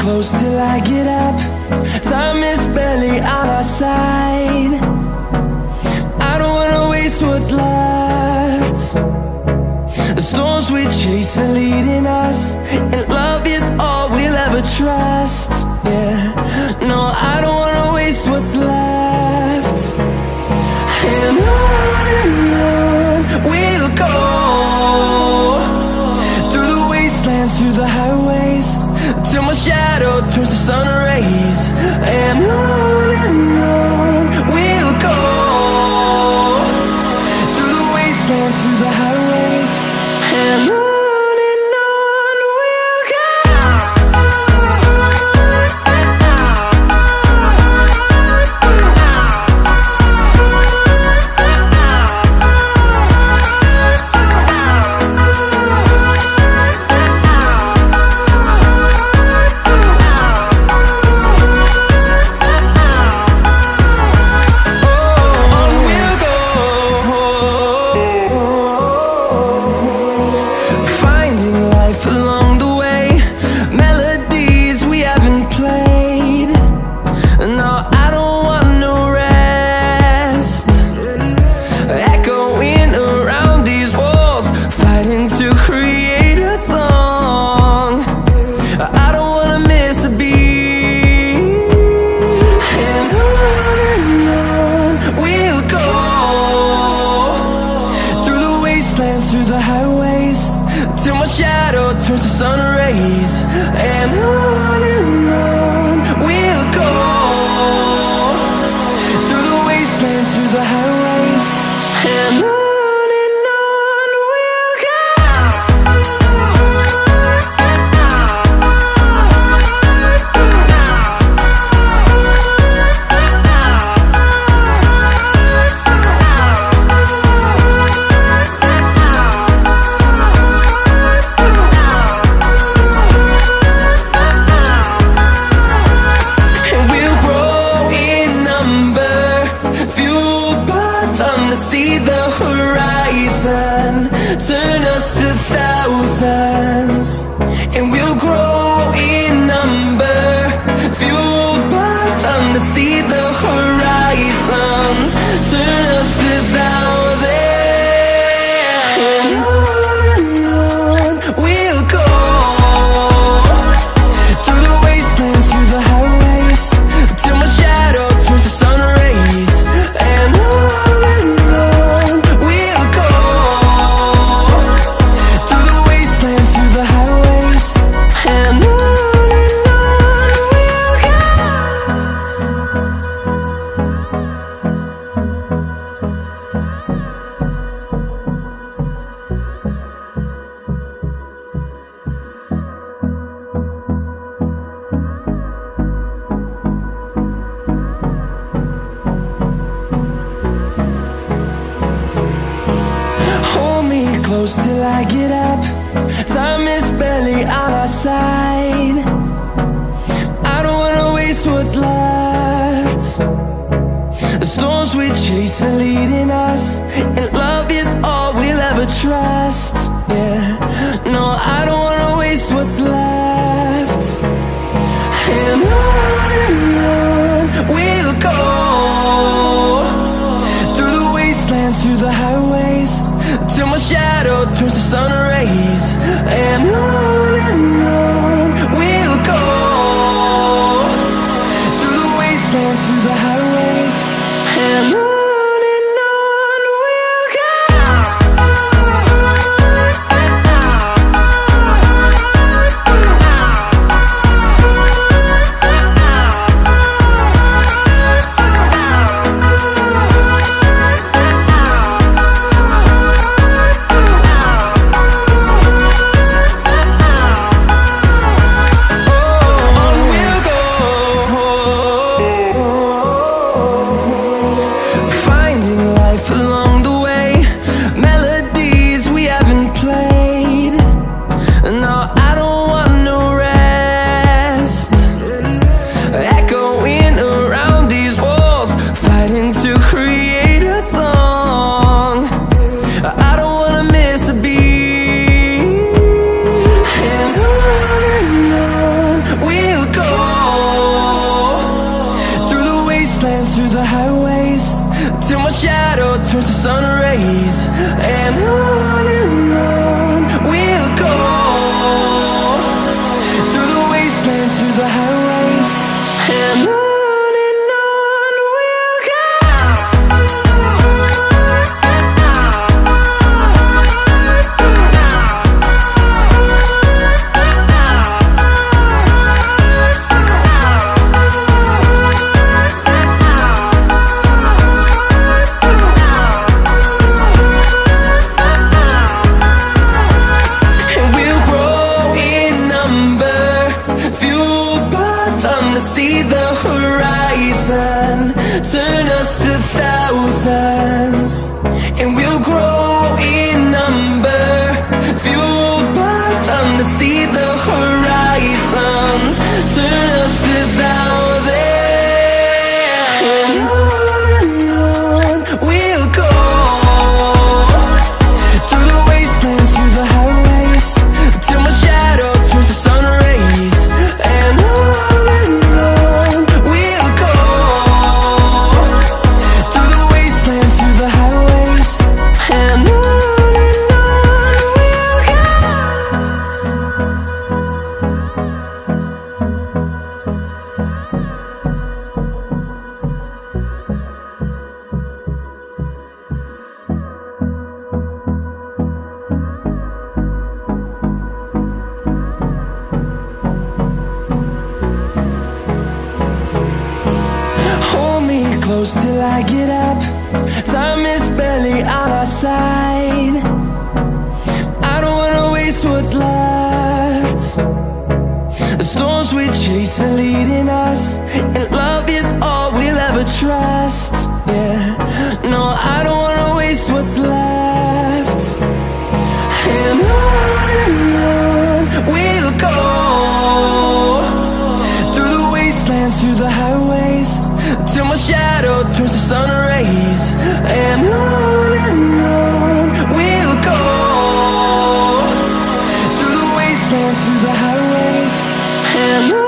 close till I get up. Time is barely on our side. I don't wanna waste what's left. The storms we chase are leading us, and love is all we'll ever trust. Yeah, no, I don't wanna waste what's left. And on we'll go, through the wastelands, through the highways, till my shadow turns to sun rays. And on we'll go, through the wastelands, through the highways, and on. Till I get up, time is barely on our side. I don't wanna waste what's left. The storms we chase are leading us, and love is all we'll ever trust. Yeah, no, I don't wanna waste what's left. And on we'll go, through the wastelands, through the highways, till my shadow turns to sun rays. And on we'll go, through the wastelands, through the highways, and on. We'll go. wastelands, through the highways, till my shadow turns to sun rays. And on we'll go, through the wastelands, through the highways, and on we'll go. See the horizon turn us to thousands, and we'll grow in number, fueled by them. To see the horizon turn us to thousands, and on we'll go, through the wastelands, through the highways, till my shadow turns to sun rays. And close till I get up. Time is barely on our side. I don't wanna waste what's left. The storms we chase are leading us, and love is all we'll ever trust. Yeah, no, I don't wanna waste what's left. And on we'll go, through the wastelands, through the highways, till my shadow turns to sun rays. And on we'll go, through the wastelands, through the highways, and on.